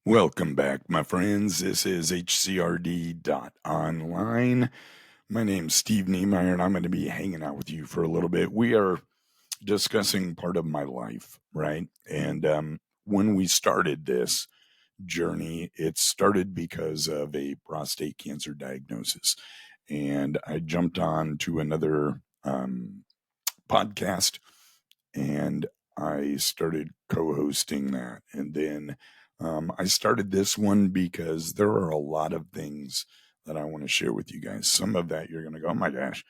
Welcome back, my friends. This is Online. My name's Steve Niemeyer, and I'm going to be hanging out with you for a little bit. We are discussing part of my life, right? And when we started this journey, it started because of a prostate cancer diagnosis. And I jumped on to another podcast and I started co-hosting that. And then I started this one because there are a lot of things that I want to share with you guys. Some of that you're going to go, oh my gosh,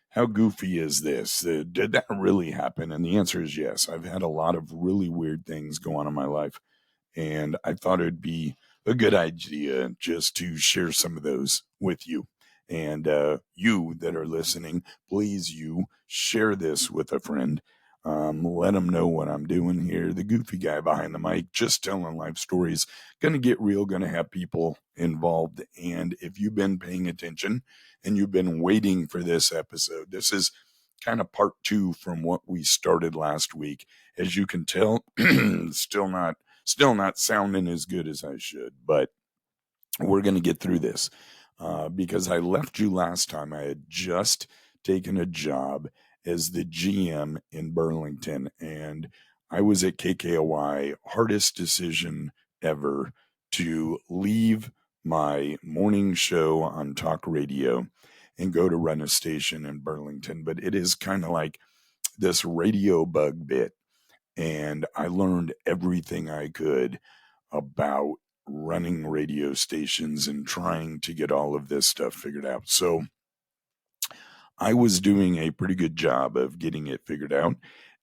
how goofy is this? Did that really happen? And the answer is yes. I've had a lot of really weird things go on in my life. And I thought it'd be a good idea just to share some of those with you. And you that are listening, please you share this with a friend. Let them know what I'm doing here. The goofy guy behind the mic, just telling life stories. Going to get real, going to have people involved. And if you've been paying attention and you've been waiting for this episode, this is kind of part two from what we started last week. As you can tell, still not sounding as good as I should, but we're going to get through this because I left you last time. I had just taken a job as the GM in Burlington, and I was at KKOY. Hardest decision ever to leave my morning show on talk radio and go to run a station in Burlington. But it is kind of like this radio bug bit, and I learned everything I could about running radio stations and trying to get all of this stuff figured out. So I was doing a pretty good job of getting it figured out.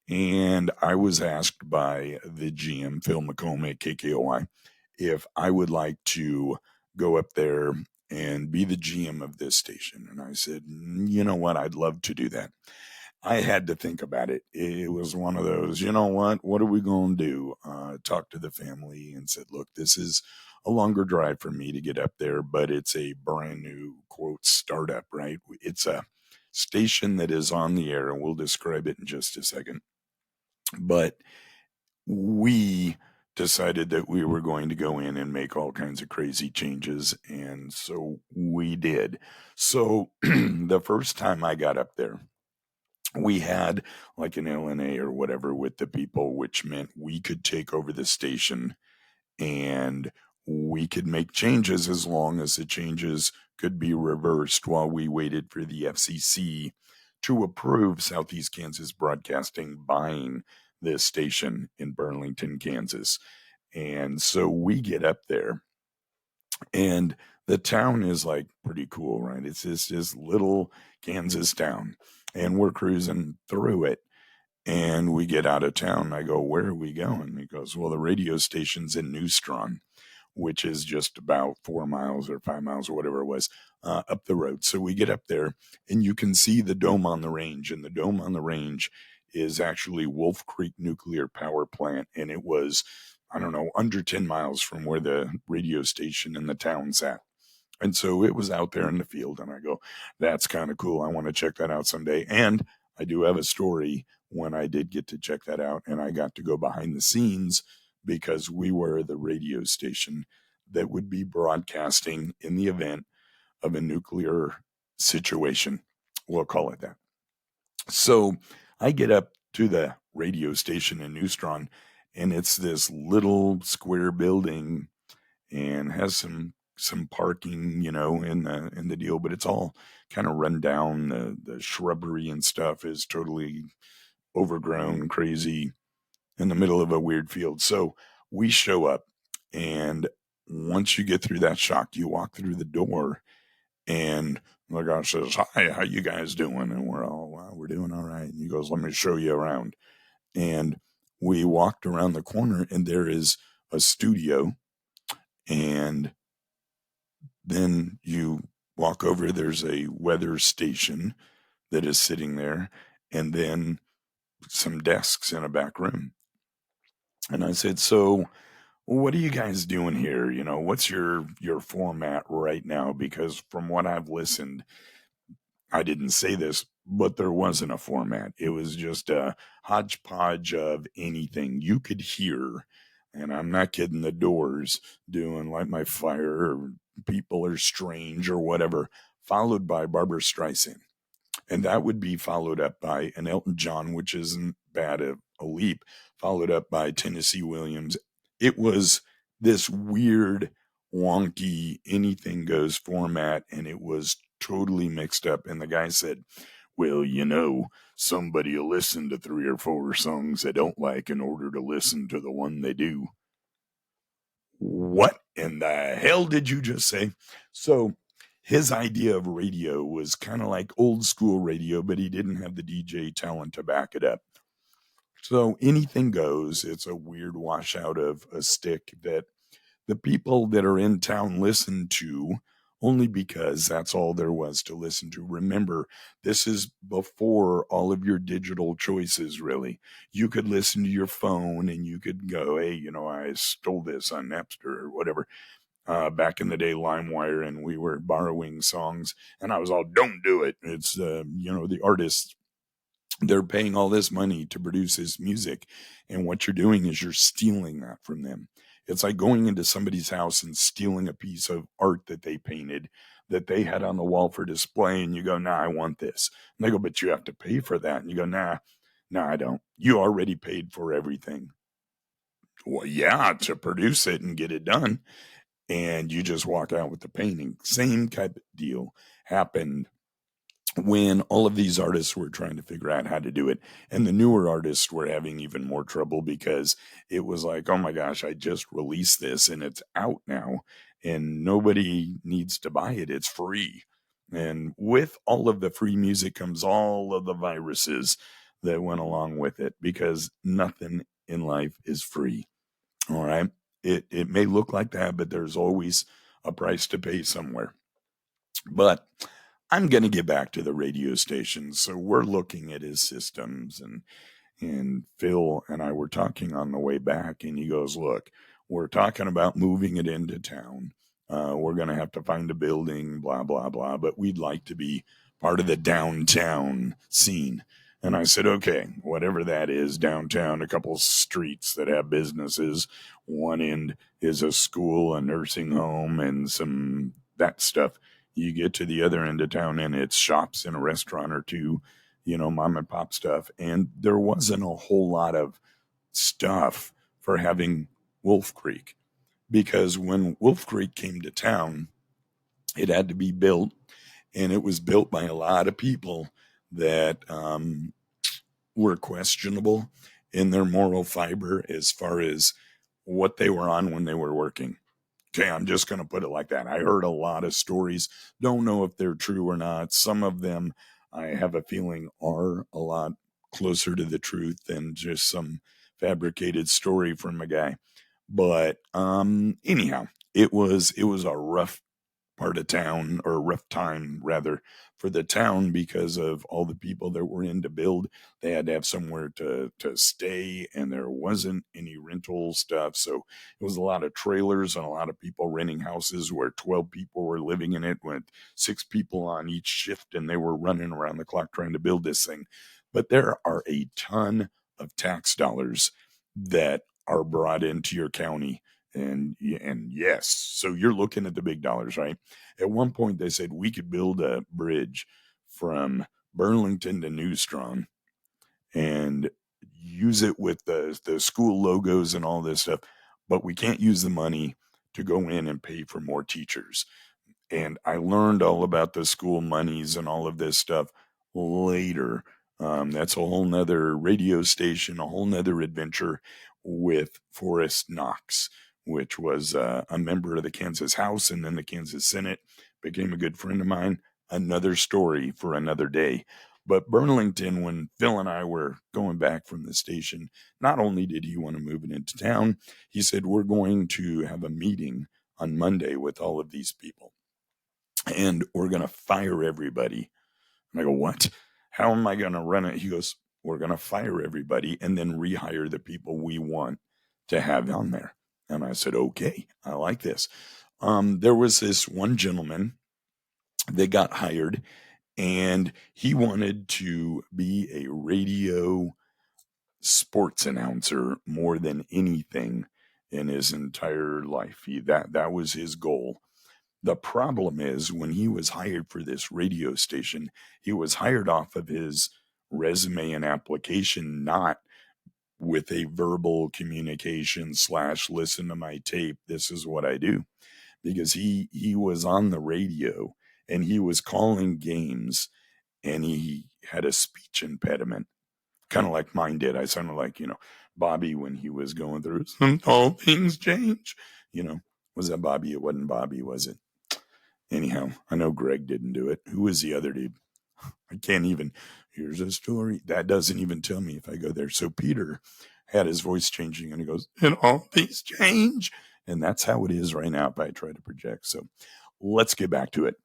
And I was asked by the GM, Phil McComb at KKOY, if I would like to go up there and be the GM of this station. And I said, you know what? I'd love to do that. I had to think about it. It was one of those, you know what are we going to do? Talk to the family and said, look, this is a longer drive for me to get up there, but it's a brand new, quote, startup, right? It's a station that is on the air, and we'll describe it in just a second. But we decided that we were going to go in and make all kinds of crazy changes, and so we did. So the first time I got up there, we had like an LNA or whatever with the people, which meant we could take over the station and we could make changes as long as the changes could be reversed while we waited for the FCC to approve Southeast Kansas Broadcasting buying this station in Burlington, Kansas. And so we get up there, and the town is like pretty cool, right? It's this little Kansas town, and we're cruising through it. And we get out of town. I go, where are we going? He goes, well, the radio station's in New Strong, which is just about 4 miles or 5 miles or whatever it was up the road. So we get up there, and you can see the dome on the range. And the dome on the range is actually Wolf Creek Nuclear Power Plant. And it was, I don't know, under 10 miles from where the radio station in the town sat. And so it was out there in the field, and I go, that's kind of cool. I want to check that out someday. And I do have a story when I did get to check that out, and I got to go behind the scenes because we were the radio station that would be broadcasting in the event of a nuclear situation. We'll call it that. So I get up to the radio station in New Strong, and it's this little square building and has some parking, in the deal, but it's all kind of run down. The shrubbery and stuff is totally overgrown, crazy, in the middle of a weird field. So we show up, and once you get through that shock, you walk through the door, and the guy says, hi, how you guys doing? And we're all, wow, we're doing all right. And he goes, let me show you around. And we walked around the corner, and there is a studio, and then you walk over, there's a weather station that is sitting there, and then some desks in a back room. And I said, so what are you guys doing here? What's your format right now? Because from what I've listened, I didn't say this, but there wasn't a format. It was just a hodgepodge of anything you could hear. and I'm not kidding, the Doors doing Light My Fire or People Are Strange or whatever, followed by Barbara Streisand. And that would be followed up by an Elton John, which isn't bad a leap, followed up by Tennessee Williams. It was this weird, wonky, anything goes format, and it was totally mixed up. And the guy said, well, somebody will listen to 3 or 4 songs they don't like in order to listen to the one they do. What in the hell did you just say? So his idea of radio was kind of like old school radio, but he didn't have the DJ talent to back it up. So anything goes. It's a weird washout of a stick that the people that are in town listen to only because that's all there was to listen to. Remember, this is before all of your digital choices, really. You could listen to your phone and you could go, hey, I stole this on Napster or whatever. Back in the day, LimeWire, and we were borrowing songs, and I was all, don't do it. It's, the artists, they're paying all this money to produce this music, and what you're doing is you're stealing that from them. It's like going into somebody's house and stealing a piece of art that they painted that they had on the wall for display, and you go, nah, I want this. And they go, but you have to pay for that. And you go, nah, I don't. You already paid for everything. Well, yeah, to produce it and get it done. And you just walk out with the painting. Same type of deal happened when all of these artists were trying to figure out how to do it. And the newer artists were having even more trouble because it was like, oh my gosh, I just released this and it's out now and nobody needs to buy it. It's free. And with all of the free music comes all of the viruses that went along with it, because nothing in life is free. All right. It may look like that, but there's always a price to pay somewhere. But I'm going to get back to the radio stations. So we're looking at his systems, and Phil and I were talking on the way back, and he goes, look, we're talking about moving it into town. We're going to have to find a building, blah, blah, blah, but we'd like to be part of the downtown scene. And I said, okay, whatever that is, downtown, a couple streets that have businesses. One end is a school, a nursing home, and some that stuff. You get to the other end of town and it's shops and a restaurant or two, mom and pop stuff. And there wasn't a whole lot of stuff for having Wolf Creek, because when Wolf Creek came to town, it had to be built, and it was built by a lot of people that were questionable in their moral fiber as far as what they were on when they were working. Okay, I'm just going to put it like that. I heard a lot of stories. Don't know if they're true or not. Some of them, I have a feeling, are a lot closer to the truth than just some fabricated story from a guy. But anyhow, it was a rough part of town, or a rough time rather, for the town, because of all the people that were in to build. They had to have somewhere to stay, and there wasn't any rental stuff. So it was a lot of trailers and a lot of people renting houses where 12 people were living in it with 6 people on each shift, and they were running around the clock trying to build this thing. But there are a ton of tax dollars that are brought into your county. And yes, so you're looking at the big dollars, right? At one point, they said we could build a bridge from Burlington to New Strong and use it with the school logos and all this stuff, but we can't use the money to go in and pay for more teachers. And I learned all about the school monies and all of this stuff later. That's a whole nother radio station, a whole nother adventure with Forrest Knox, which was a member of the Kansas House and then the Kansas Senate, became a good friend of mine. Another story for another day. But Burlington, when Phil and I were going back from the station, not only did he want to move it into town, he said, we're going to have a meeting on Monday with all of these people, and we're going to fire everybody. And I go, what? How am I going to run it? He goes, we're going to fire everybody and then rehire the people we want to have on there. And I said, okay, I like this. There was this one gentleman that got hired, and he wanted to be a radio sports announcer more than anything in his entire life. That was his goal. The problem is when he was hired for this radio station, he was hired off of his resume and application, not with a verbal communication / listen to my tape. This is what I do, because he was on the radio and he was calling games and he had a speech impediment, kind of like mine did. I sounded like, Bobby when he was going through all things change. Was that Bobby? It wasn't Bobby, was it? Anyhow, I know Greg didn't do it. Who was the other dude? I can't even. Here's a story. That doesn't even tell me if I go there. So Peter had his voice changing and he goes, and all things change. And that's how it is right now if I try to project. So let's get back to it.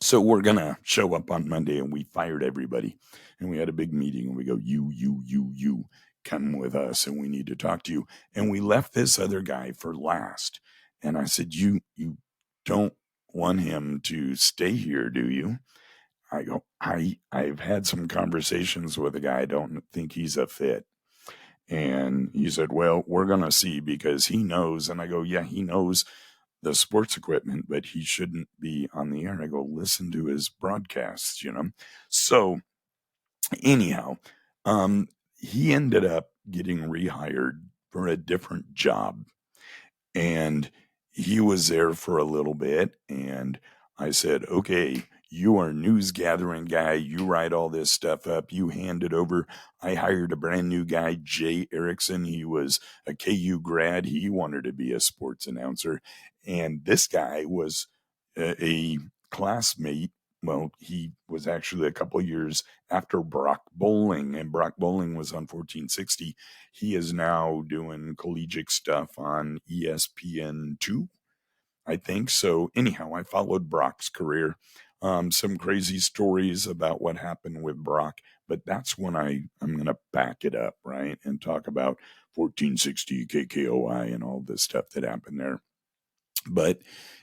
So we're going to show up on Monday and we fired everybody. And we had a big meeting and we go, you, come with us and we need to talk to you. And we left this other guy for last. And I said, you don't want him to stay here, do you? I go, I've had some conversations with a guy. I don't think he's a fit. And he said, well, we're going to see because he knows. And I go, yeah, he knows the sports equipment, but he shouldn't be on the air. I go, listen to his broadcasts, So anyhow, he ended up getting rehired for a different job. And he was there for a little bit. And I said, okay, you are a news gathering guy. You write all this stuff up. You hand it over. I hired a brand new guy, Jay Erickson. He was a KU grad. He wanted to be a sports announcer. And this guy was a classmate. Well, he was actually a couple of years after Brock Bowling, and Brock Bowling was on 1460. He is now doing collegiate stuff on ESPN2, I think. So anyhow, I followed Brock's career. Some crazy stories about what happened with Brock, but that's when I'm going to back it up, right? And talk about 1460 KKOI and all this stuff that happened there. But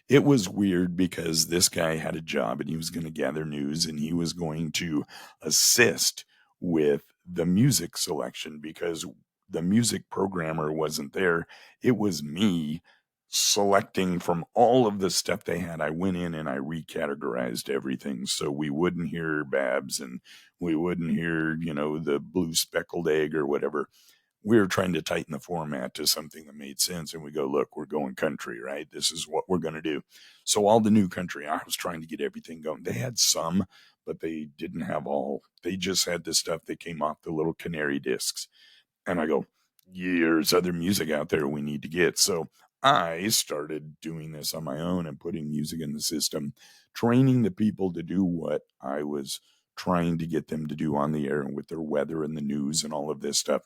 it was weird because this guy had a job and he was going to gather news and he was going to assist with the music selection because the music programmer wasn't there. It was me selecting from all of the stuff they had. I went in and I recategorized everything so we wouldn't hear Babs and we wouldn't hear, the blue speckled egg or whatever. We were trying to tighten the format to something that made sense. And we go, look, we're going country, right? This is what we're going to do. So all the new country, I was trying to get everything going. They had some, but they didn't have all. They just had the stuff that came off the little canary discs. And I go, there's other music out there we need to get. So I started doing this on my own and putting music in the system, training the people to do what I was trying to get them to do on the air and with their weather and the news and all of this stuff.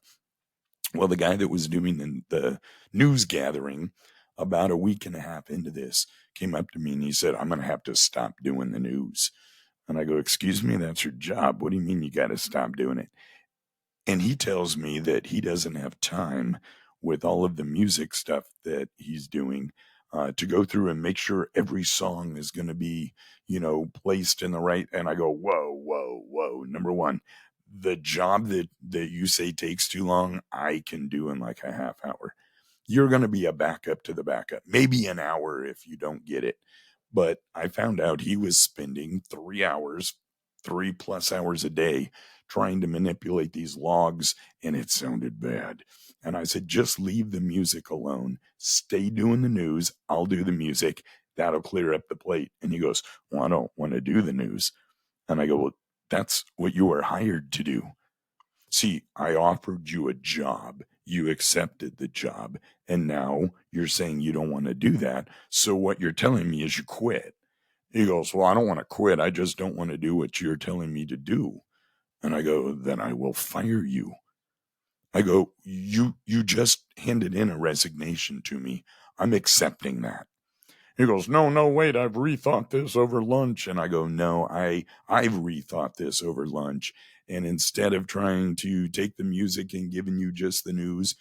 Well, the guy that was doing the news gathering about a week and a half into this came up to me and he said, I'm going to have to stop doing the news. And I go, excuse me, that's your job. What do you mean you got to stop doing it? And he tells me that he doesn't have time with all of the music stuff that he's doing to go through and make sure every song is going to be, placed in the right. And I go, whoa. Number one, the job that you say takes too long, I can do in like a half hour. You're going to be a backup to the backup, maybe an hour if you don't get it. But I found out he was spending 3 hours, 3+ hours a day trying to manipulate these logs, and it sounded bad. And I said, just leave the music alone. Stay doing the news. I'll do the music. That'll clear up the plate. And he goes, well, I don't want to do the news. And I go, well, that's what you were hired to do. See, I offered you a job. You accepted the job. And now you're saying you don't want to do that. So what you're telling me is you quit. He goes, well, I don't want to quit. I just don't want to do what you're telling me to do. And I go, then I will fire you. I go, you just handed in a resignation to me. I'm accepting that. He goes, no, wait, I've rethought this over lunch. And I go, no, I've rethought this over lunch. And instead of trying to take the music and giving you just the news,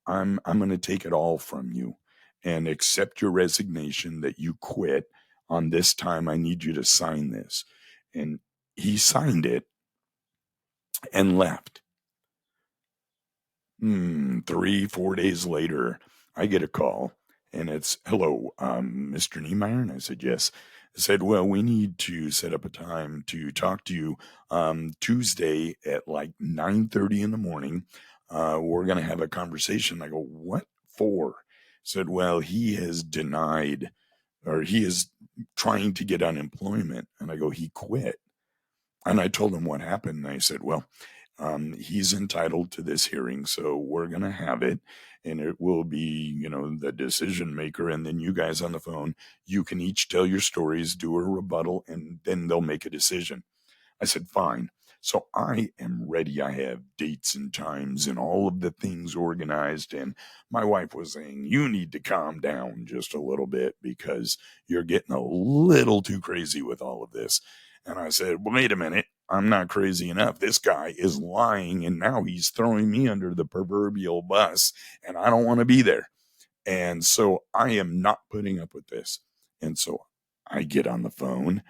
I'm going to take it all from you and accept your resignation that you quit. On this time, I need you to sign this. And he signed it and left. 3-4 days later, I get a call, and it's, hello, Mr. Niemeyer. And I said, yes. I said, well, we need to set up a time to talk to you Tuesday at like 9:30 in the morning. We're going to have a conversation. I go, what for? Said, well, he has denied, or he is trying to get unemployment. And I go, he quit. And I told him what happened. And I said, well, he's entitled to this hearing, so we're going to have it. And it will be, the decision maker. And then you guys on the phone, you can each tell your stories, do a rebuttal, and then they'll make a decision. I said, fine. So I am ready. I have dates and times and all of the things organized. And my wife was saying, you need to calm down just a little bit because you're getting a little too crazy with all of this. And I said, well, wait a minute. I'm not crazy enough. This guy is lying, and now he's throwing me under the proverbial bus, and I don't want to be there. And so I am not putting up with this. And so I get on the phone,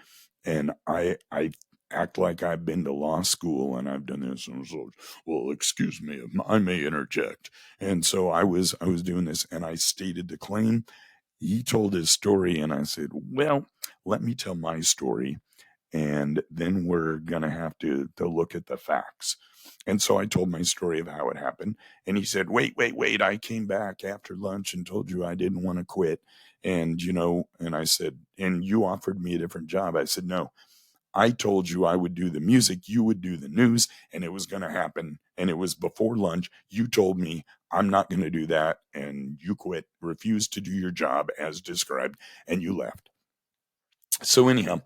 and I act like I've been to law school and I've done this. And so, well, excuse me, I may interject. And so I was doing this, and I stated the claim. He told his story, and I said, well, let me tell my story, and then we're going to have to look at the facts. And so I told my story of how it happened. And he said, wait, I came back after lunch and told you I didn't want to quit. And, and I said, and you offered me a different job. I said, no, I told you I would do the music, you would do the news, and it was going to happen. And it was before lunch. You told me I'm not going to do that. And you quit, refused to do your job as described, and you left. So anyhow,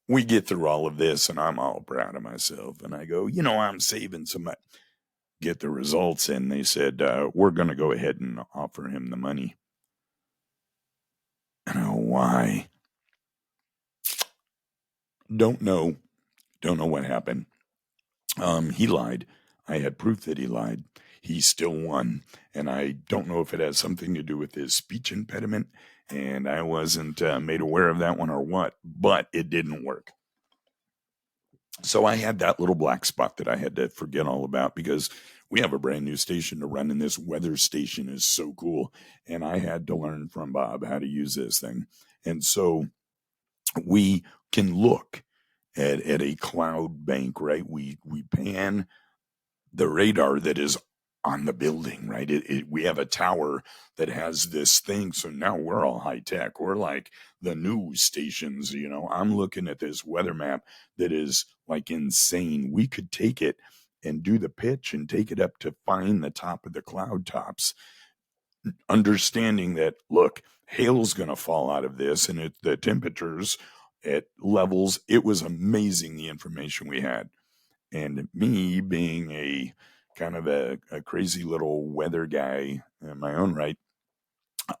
we get through all of this, and I'm all proud of myself. And I go, I'm saving some money. Get the results, and they said, we're going to go ahead and offer him the money. And I go, why? Don't know what happened. He lied. I had proof that he lied. He still won. And I don't know if it has something to do with his speech impediment, and I wasn't made aware of that one or what, but it didn't work. So I had that little black spot that I had to forget all about, because we have a brand new station to run, and this weather station is so cool. And I had to learn from Bob how to use this thing. And so we can look at a cloud bank, right? We pan the radar that is on the building, right? We have a tower that has this thing. So now we're all high tech. We're like the news stations, I'm looking at this weather map that is like insane. We could take it and do the pitch and take it up to find the top of the cloud tops, understanding that, look, hail's going to fall out of this, and the temperatures at levels, it was amazing the information we had. And me being a kind of a crazy little weather guy in my own right,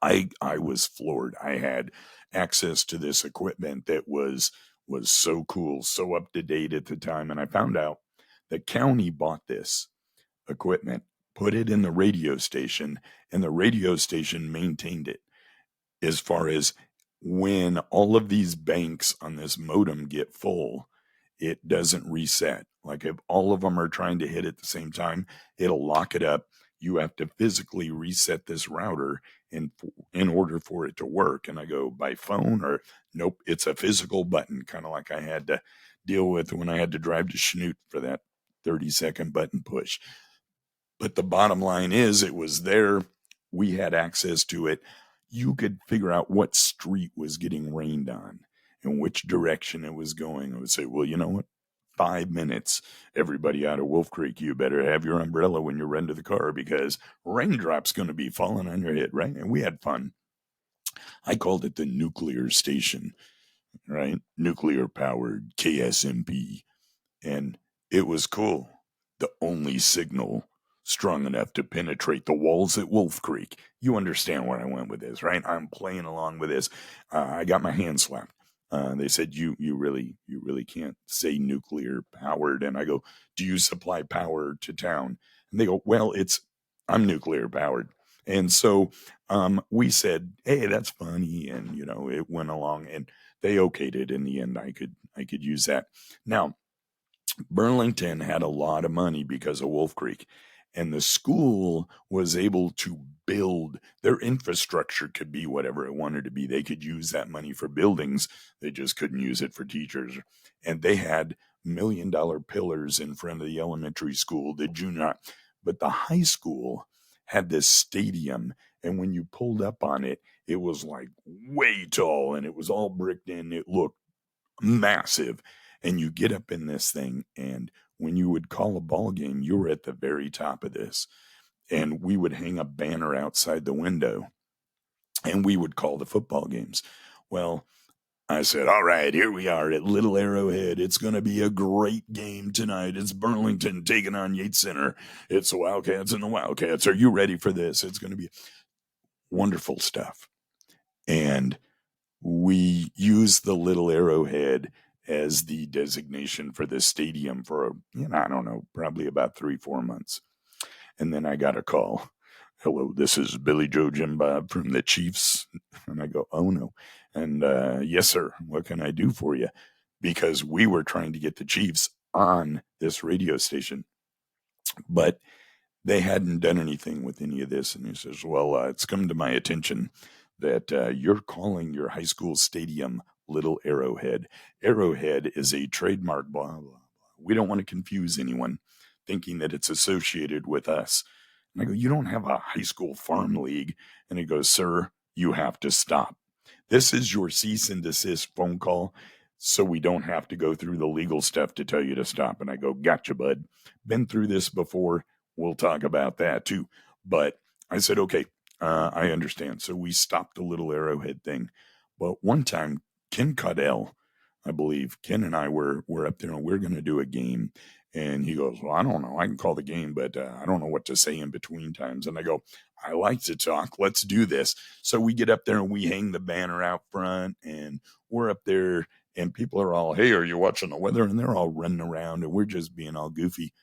I was floored. I had access to this equipment that was so cool, so up to date at the time. And I found out the county bought this equipment, put it in the radio station, and the radio station maintained it. As far as when all of these banks on this modem get full, it doesn't reset. Like if all of them are trying to hit at the same time, it'll lock it up. You have to physically reset this router in order for it to work. And I go, by phone? Or nope, it's a physical button, kind of like I had to deal with when I had to drive to Schnute for that 30-second button push. But the bottom line is, it was there. We had access to it. You could figure out what street was getting rained on and which direction it was going. I would say, well, you know what? 5 minutes, everybody out of Wolf Creek, you better have your umbrella when you run to the car, because raindrops going to be falling on your head, right? And we had fun. I called it the nuclear station, right? Nuclear powered KSMP. And it was cool. The only signal strong enough to penetrate the walls at Wolf Creek. You understand where I went with this, right? I'm playing along with this. I got my hand slapped. They said, you really can't say nuclear powered. And I go, do you supply power to town? And they go, well, I'm nuclear powered. And so we said, hey, that's funny. And, it went along, and they okayed it in the end. I could use that. Now, Burlington had a lot of money because of Wolf Creek. And the school was able to build their infrastructure, could be whatever it wanted to be. They could use that money for buildings. They just couldn't use it for teachers. And they had $1 million pillars in front of the elementary school, the junior, but the high school had this stadium. And when you pulled up on it, it was like way tall and it was all bricked in. It looked massive. And you get up in this thing, and when you would call a ball game, you were at the very top of this. And we would hang a banner outside the window and we would call the football games. Well, I said, all right, here we are at Little Arrowhead. It's going to be a great game tonight. It's Burlington taking on Yates Center. It's the Wildcats and the Wildcats. Are you ready for this? It's going to be wonderful stuff. And we used the Little Arrowhead as the designation for the stadium for, I don't know, probably about 3-4 months. And then I got a call. Hello, this is Billy Joe Jim Bob from the Chiefs. And I go, oh no. And yes, sir, what can I do for you? Because we were trying to get the Chiefs on this radio station, but they hadn't done anything with any of this. And he says, well, it's come to my attention that you're calling your high school stadium Little Arrowhead. Arrowhead is a trademark, blah, blah, blah. We don't want to confuse anyone thinking that it's associated with us. And I go, you don't have a high school farm league. And he goes, sir, you have to stop. This is your cease and desist phone call, so we don't have to go through the legal stuff to tell you to stop. And I go, gotcha, bud. Been through this before. We'll talk about that too. But I said, okay, I understand. So we stopped the Little Arrowhead thing. But one time, Ken Caudell, I believe, Ken and I were up there and we're going to do a game. And he goes, well, I don't know. I can call the game, but I don't know what to say in between times. And I go, I like to talk. Let's do this. So we get up there and we hang the banner out front and we're up there and people are all, hey, are you watching the weather? And they're all running around and we're just being all goofy.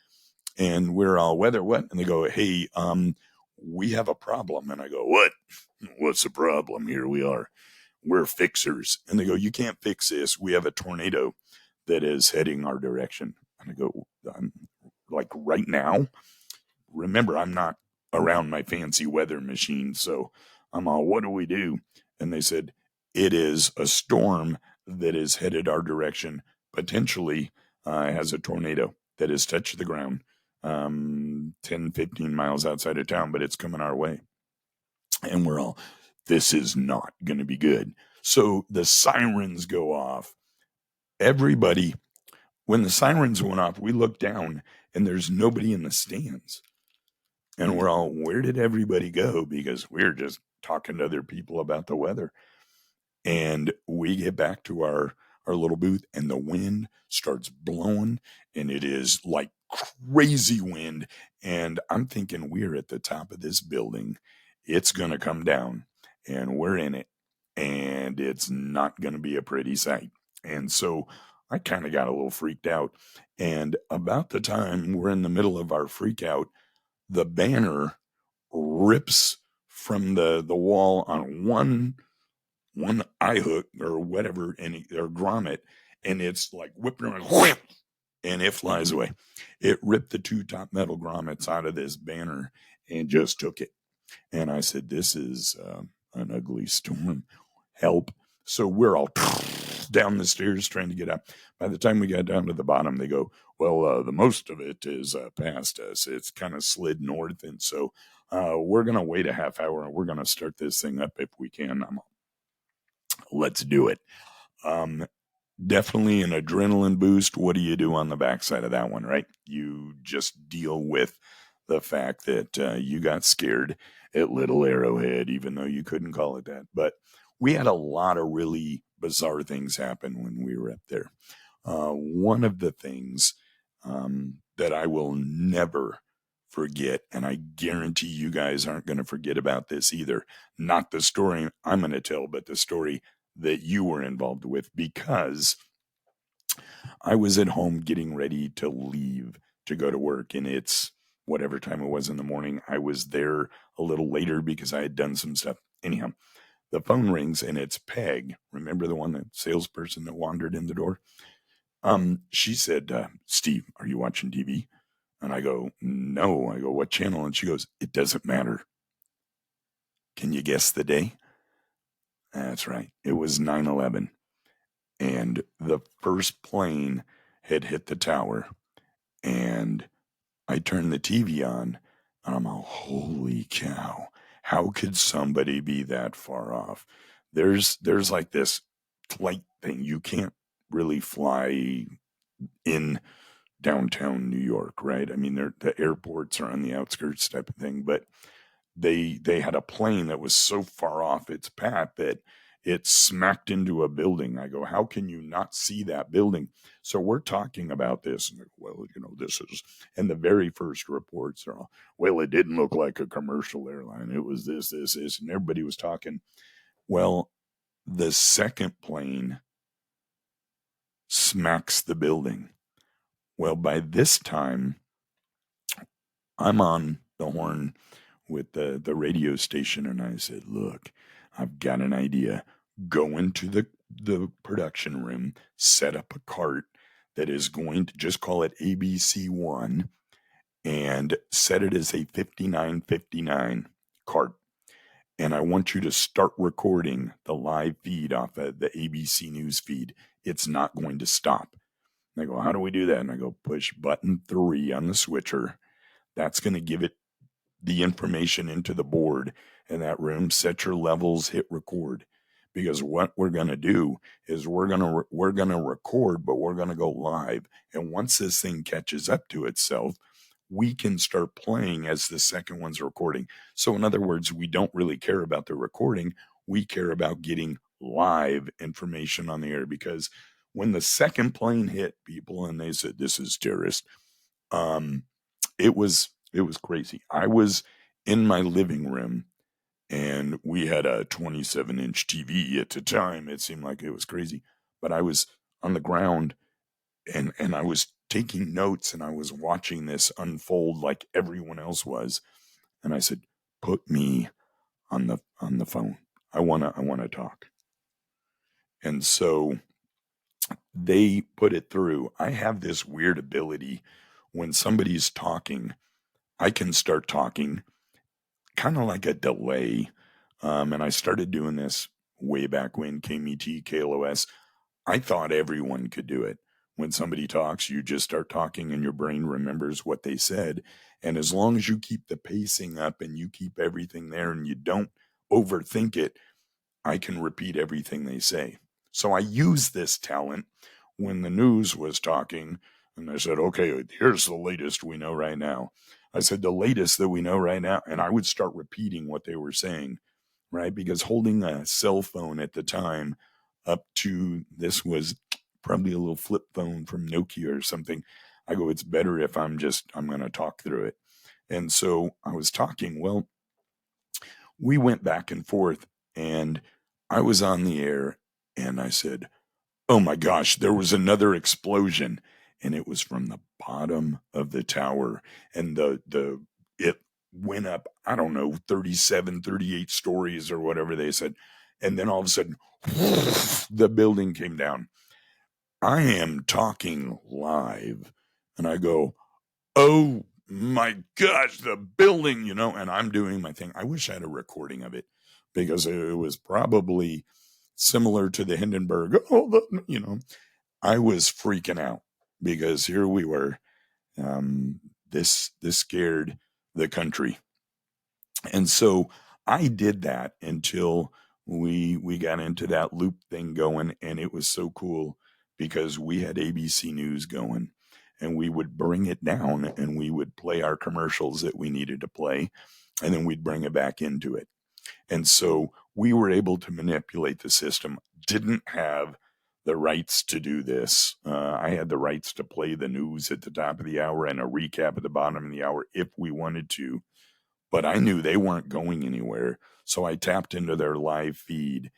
And we're all, weather, what? And they go, hey, we have a problem. And I go, what? What's the problem? Here we are. We're fixers. And they go, you can't fix this. We have a tornado that is heading our direction. And I go, like right now? Remember, I'm not around my fancy weather machine. So I'm all, what do we do? And they said, it is a storm that is headed our direction. Potentially has a tornado that has touched the ground 10, 15 miles outside of town, but it's coming our way. And we're all, this is not going to be good. So the sirens go off. Everybody, when the sirens went off, we looked down and there's nobody in the stands. And we're all, where did everybody go? Because we're just talking to other people about the weather. And we get back to our little booth and the wind starts blowing and it is like crazy wind. And I'm thinking we're at the top of this building. It's going to come down and we're in it and it's not going to be a pretty sight. And so I kind of got a little freaked out. And about the time we're in the middle of our freak out, the banner rips from the wall on one eye hook or whatever, or grommet, and it's like whipping around, and it flies away. It ripped the 2 top metal grommets out of this banner and just took it. And I said, this is an ugly storm. Help. So we're all down the stairs trying to get up. By the time we got down to the bottom, they go, well, the most of it is past us. It's kind of slid north. And so we're going to wait a half hour and we're going to start this thing up if we can. Let's do it. Definitely an adrenaline boost. What do you do on the backside of that one, right? You just deal with the fact that you got scared at Little Arrowhead, even though you couldn't call it that. But we had a lot of really bizarre things happen when we were up there. One of the things that I will never forget, and I guarantee you guys aren't going to forget about this either, not the story I'm going to tell, but the story that you were involved with, because I was at home getting ready to leave to go to work, and it's whatever time it was in the morning. I was there a little later because I had done some stuff. Anyhow, the phone rings and it's Peg. Remember the one, that salesperson that wandered in the door? She said, Steve, are you watching TV? And I go, no. I go, what channel? And she goes, it doesn't matter. Can you guess the day? That's right. It was 9/11. And the first plane had hit the tower. And I turned the TV on, and I'm all, holy cow. How could somebody be that far off? There's like this flight thing. You can't really fly in downtown New York, right? I mean, the airports are on the outskirts type of thing, but they had a plane that was so far off its path that it smacked into a building. I go, how can you not see that building? So we're talking about this. And well, this is, and the very first reports are all, well, it didn't look like a commercial airline. It was this, and everybody was talking. Well, the second plane smacks the building. Well, by this time, I'm on the horn with the radio station, and I said, look, I've got an idea. Go into the production room, set up a cart that is going to, just call it ABC1, and set it as a 5959 cart. And I want you to start recording the live feed off of the ABC News feed. It's not going to stop. And I go, how do we do that? And I go, push button 3 on the switcher. That's going to give it the information into the board in that room. Set your levels, hit record. Because what we're going to do is we're going to record, but we're going to go live. And once this thing catches up to itself, we can start playing as the second one's recording. So in other words, we don't really care about the recording. We care about getting live information on the air, because when the second plane hit people and they said, this is terrorist, it was crazy. I was in my living room, and we had a 27-inch TV at the time. It seemed like it was crazy, but I was on the ground, and I was taking notes, and I was watching this unfold like everyone else was. And I said, put me on the phone. I want to talk. And so they put it through. I have this weird ability when somebody's talking, I can start talking kind of like a delay. And I started doing this way back when, KMET, KLOS. I thought everyone could do it. When somebody talks, you just start talking and your brain remembers what they said. And as long as you keep the pacing up and you keep everything there and you don't overthink it, I can repeat everything they say. So I used this talent when the news was talking, and I said, okay, here's the latest we know right now. I said, the latest that we know right now. And I would start repeating what they were saying, right? Because holding a cell phone at the time up to, this was probably a little flip phone from Nokia or something. I go, it's better if I'm going to talk through it. And so I was talking. Well, we went back and forth, and I was on the air, and I said, oh my gosh, there was another explosion. And it was from the bottom of the tower. And it went up, I don't know, 37, 38 stories or whatever they said. And then all of a sudden, the building came down. I am talking live, and I go, oh my gosh, the building, and I'm doing my thing. I wish I had a recording of it, because it was probably similar to the Hindenburg. I was freaking out, because here we were, this scared the country. And so I did that until we got into that loop thing going, and it was so cool because we had ABC News going, and we would bring it down and we would play our commercials that we needed to play, and then we'd bring it back into it. And so we were able to manipulate the system. Didn't have the rights to do this. I had the rights to play the news at the top of the hour and a recap at the bottom of the hour if we wanted to. But I knew they weren't going anywhere. So I tapped into their live feed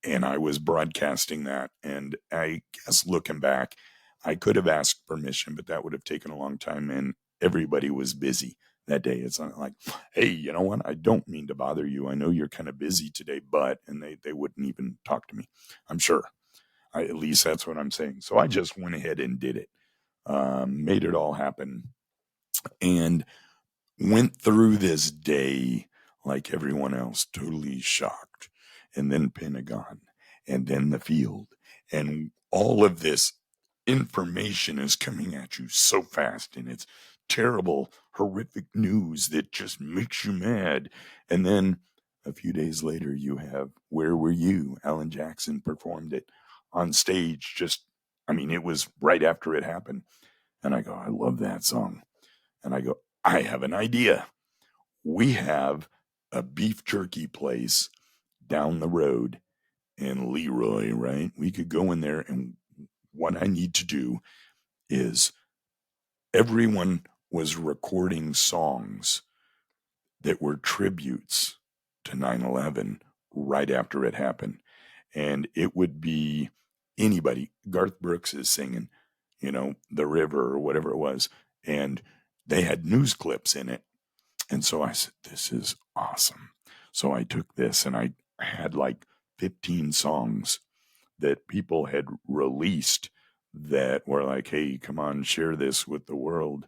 and I was broadcasting that. And I guess looking back, I could have asked permission, but that would have taken a long time. And everybody was busy that day. It's not like, hey, you know what? I don't mean to bother you. I know you're kind of busy today, but, and they wouldn't even talk to me. I'm sure. At least that's what I'm saying. So I just went ahead and did it, made it all happen. and went through this day like everyone else, totally shocked. And then Pentagon, and then the field, and all of this information is coming at you so fast, and it's terrible, horrific news that just makes you mad. And then a few days later, you have Where Were You? Alan Jackson performed it on stage. It was right after it happened. And I go, I love that song. And I go, I have an idea. We have a beef jerky place down the road in Leroy, right? We could go in there, and what I need to do is everyone was recording songs that were tributes to 9/11 right after it happened. And it would be anybody. Garth Brooks is singing, The River or whatever it was. And they had news clips in it. And so I said, this is awesome. So I took this and I had like 15 songs that people had released that were like, hey, come on, share this with the world.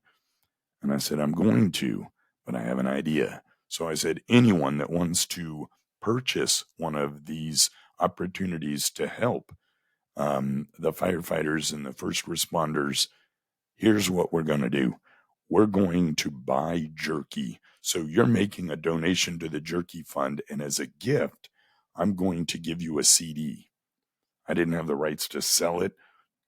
And I said, I'm going to, but I have an idea. So I said, anyone that wants to purchase one of these opportunities to help the firefighters and the first responders, here's what we're going to do. We're going to buy jerky. So you're making a donation to the jerky fund. And as a gift, I'm going to give you a CD. I didn't have the rights to sell it.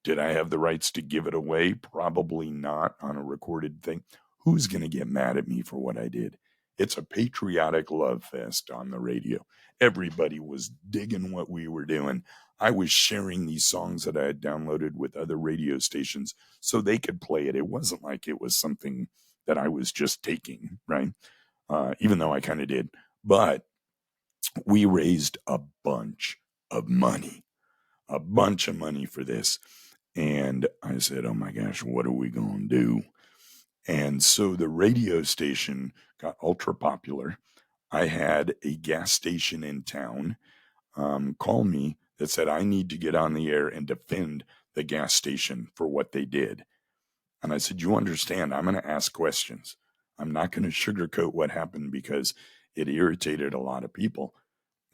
Did I have the rights to give it away? Probably not on a recorded thing. Who's going to get mad at me for what I did? It's a patriotic love fest on the radio. Everybody was digging what we were doing. I was sharing these songs that I had downloaded with other radio stations so they could play it. It wasn't like it was something that I was just taking, right? Even though I kind of did. But we raised a bunch of money for this. And I said, oh my gosh, what are we going to do? And so the radio station got ultra popular. I had a gas station in town call me that said, I need to get on the air and defend the gas station for what they did. And I said, you understand, I'm going to ask questions. I'm not going to sugarcoat what happened because it irritated a lot of people.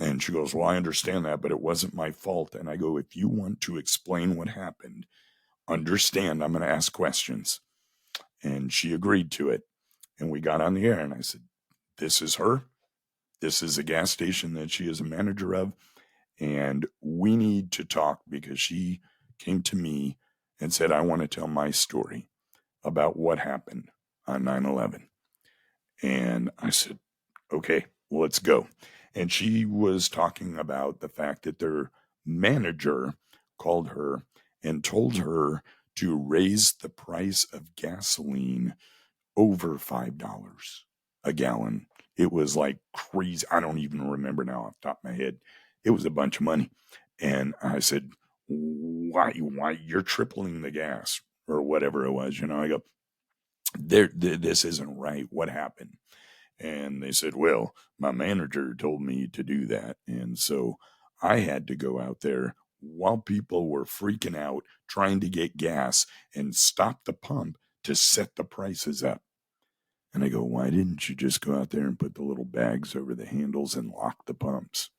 And she goes, well, I understand that, but it wasn't my fault. And I go, if you want to explain what happened, understand, I'm going to ask questions. And she agreed to it. And we got on the air, and I said, this is her. This is a gas station that she is a manager of. And we need to talk because she came to me and said, I want to tell my story about what happened on 9/11. And I said, okay, well, let's go. And she was talking about the fact that their manager called her and told her to raise the price of gasoline over $5 a gallon. It was like crazy. I don't even remember now off the top of my head. It was a bunch of money. And I said, why you're tripling the gas or whatever it was, I go, this isn't right. What happened? And they said, well, my manager told me to do that. And so I had to go out there while people were freaking out, trying to get gas and stop the pump to set the prices up. And I go, why didn't you just go out there and put the little bags over the handles and lock the pumps?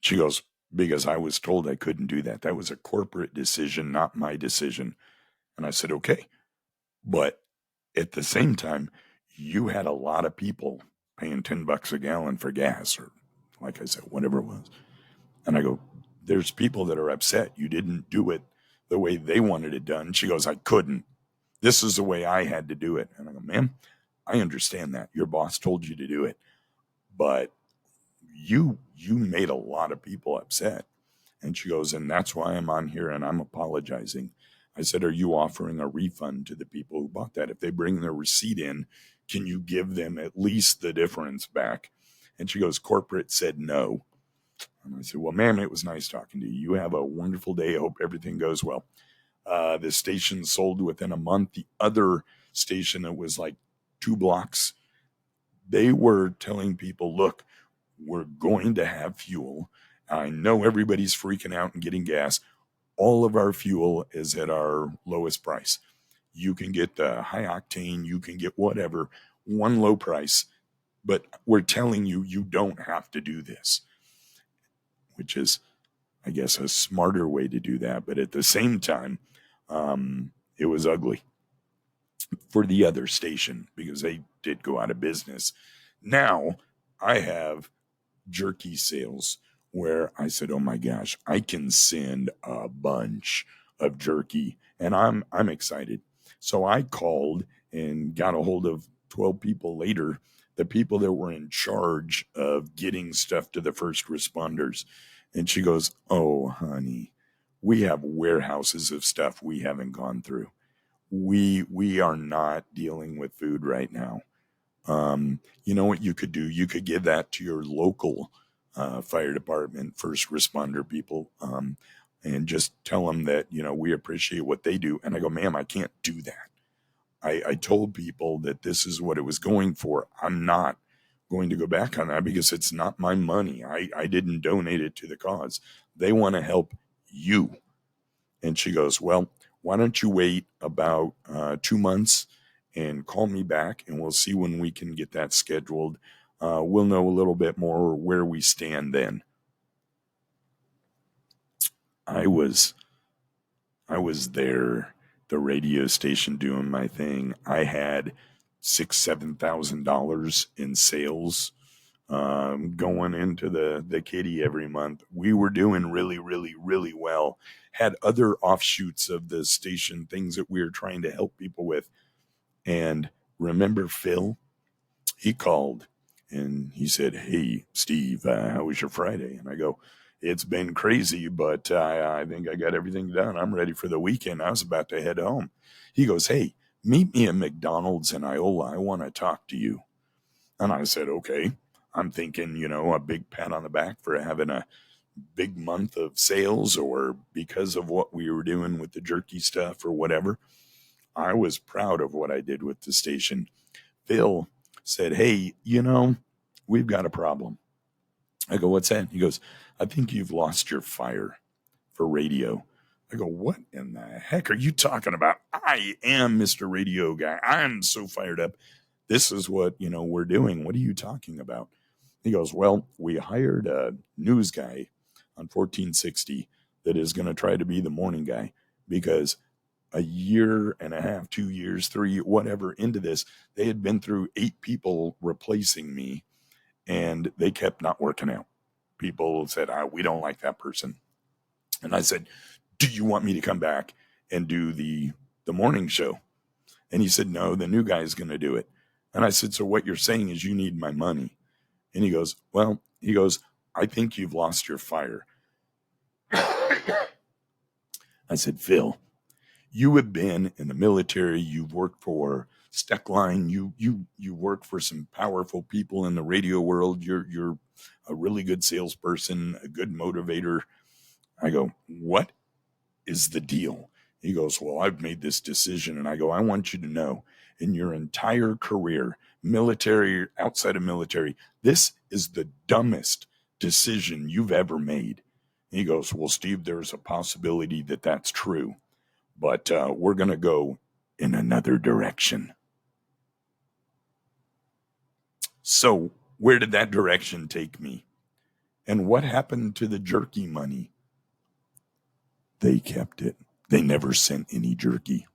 She goes, because I was told I couldn't do that. That was a corporate decision, not my decision. And I said, okay. But at the same time, you had a lot of people paying $10 a gallon for gas, or like I said, whatever it was. And I go, there's people that are upset. You didn't do it the way they wanted it done. She goes, I couldn't. This is the way I had to do it. And I go, ma'am, I understand that. Your boss told you to do it. But you made a lot of people upset. And she goes, and that's why I'm on here and I'm apologizing. I said, are you offering a refund to the people who bought that? If they bring their receipt in, can you give them at least the difference back? And she goes, corporate said no. And I said, well, ma'am, it was nice talking to you. You have a wonderful day. I hope everything goes well. The station sold within a month. The other station that was like 2 blocks, they were telling people, look, we're going to have fuel. I know everybody's freaking out and getting gas. All of our fuel is at our lowest price. You can get the high octane, you can get whatever, one low price, but we're telling you, you don't have to do this, which is, I guess, a smarter way to do that. But at the same time, it was ugly for the other station because they did go out of business. Now I have jerky sales where I said, "Oh my gosh, I can send a bunch of jerky," and I'm excited. So I called and got a hold of 12 people later, the people that were in charge of getting stuff to the first responders. And she goes, "Oh, honey, we have warehouses of stuff we haven't gone through. We are not dealing with food right now. You know what you could do? You could give that to your local fire department, first responder people, and just tell them that, we appreciate what they do." And I go, "Ma'am, I can't do that. I told people that this is what it was going for. I'm not going to go back on that because it's not my money. I didn't donate it to the cause. They want to help you." And she goes, "Well, why don't you wait about 2 months and call me back, and we'll see when we can get that scheduled. We'll know a little bit more where we stand then." I was there, the radio station, doing my thing. I had $6,000-7,000 in sales going into the kitty every month. We were doing really, really, really well. Had other offshoots of the station, things that we were trying to help people with. And remember Phil? He called and he said, "Hey, Steve, how was your Friday?" And I go, "It's been crazy, but I think I got everything done. I'm ready for the weekend. I was about to head home." He goes, "Hey, meet me at McDonald's in Iola. I want to talk to you." And I said, "Okay." I'm thinking, a big pat on the back for having a big month of sales or because of what we were doing with the jerky stuff or whatever. I was proud of what I did with the station. Phil said, "Hey, we've got a problem." I go, "What's that?" He goes, "I think you've lost your fire for radio." I go, "What in the heck are you talking about? I am Mr. Radio Guy. I'm so fired up. This is what, we're doing. What are you talking about?" He goes, "Well, we hired a news guy on 1460 that is going to try to be the morning guy because a year and a half, 2 years, 3, whatever into this, they had been through 8 people replacing me and they kept not working out. People said, we don't like that person." And I said, "Do you want me to come back and do the morning show?" And he said, "No, the new guy is going to do it." And I said, "So what you're saying is you need my money?" And he goes, "I think you've lost your fire." I said, "Phil, you have been in the military. You've worked for Steckline. You work for some powerful people in the radio world. You're a really good salesperson, a good motivator." I go, "What is the deal?" He goes, "Well, I've made this decision." And I go, "I want you to know, in your entire career, military, outside of military, this is the dumbest decision you've ever made." And he goes, "Well, Steve, there's a possibility that that's true, but we're going to go in another direction." So where did that direction take me? And what happened to the jerky money? They kept it. They never sent any jerky.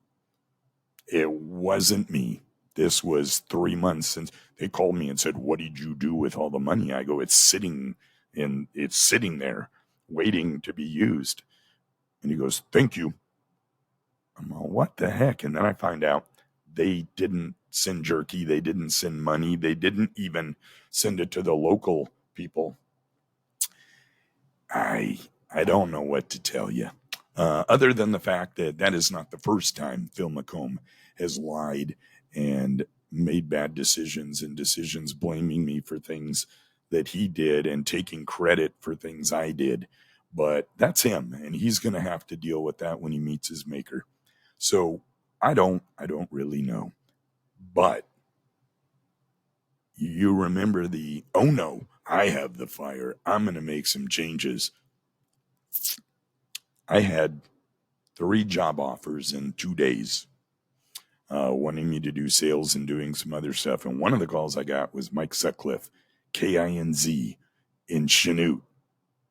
It wasn't me. This was 3 months since they called me and said, "What did you do with all the money?" I go, it's sitting there waiting to be used." And he goes, "Thank you." I'm all, what the heck? And then I find out they didn't send jerky. They didn't send money. They didn't even send it to the local people. I don't know what to tell you. Other than the fact that is not the first time Phil McComb has lied and made bad decisions and decisions blaming me for things that he did and taking credit for things I did. But that's him, and he's going to have to deal with that when he meets his maker. So I don't really know. But you remember "Oh no, I have the fire. I'm going to make some changes." I had 3 job offers in 2 days. wanting me to do sales and doing some other stuff. And one of the calls I got was Mike Sutcliffe, KINZ, in Chanute.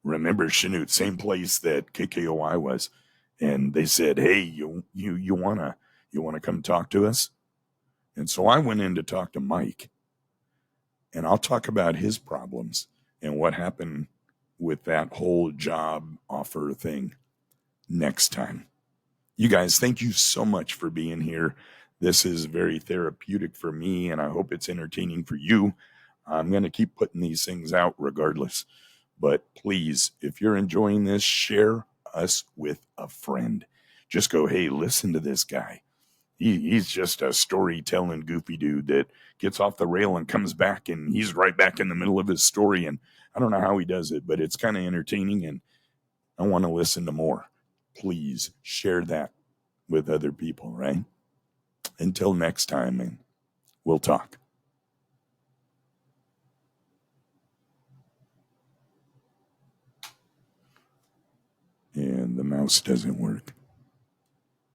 Remember Chanute, same place that KKOI was. And they said, "Hey, you wanna come talk to us?" And so I went in to talk to Mike, and I'll talk about his problems and what happened with that whole job offer thing next time. You guys, thank you so much for being here. This is very therapeutic for me, and I hope it's entertaining for you. I'm going to keep putting these things out regardless. But please, if you're enjoying this, share us with a friend. Just go, hey, listen to this guy. He's just a storytelling goofy dude that gets off the rail and comes back, and he's right back in the middle of his story. And I don't know how he does it, but it's kind of entertaining, and I want to listen to more. Please share that with other people, right? Until next time, and we'll talk. And the mouse doesn't work.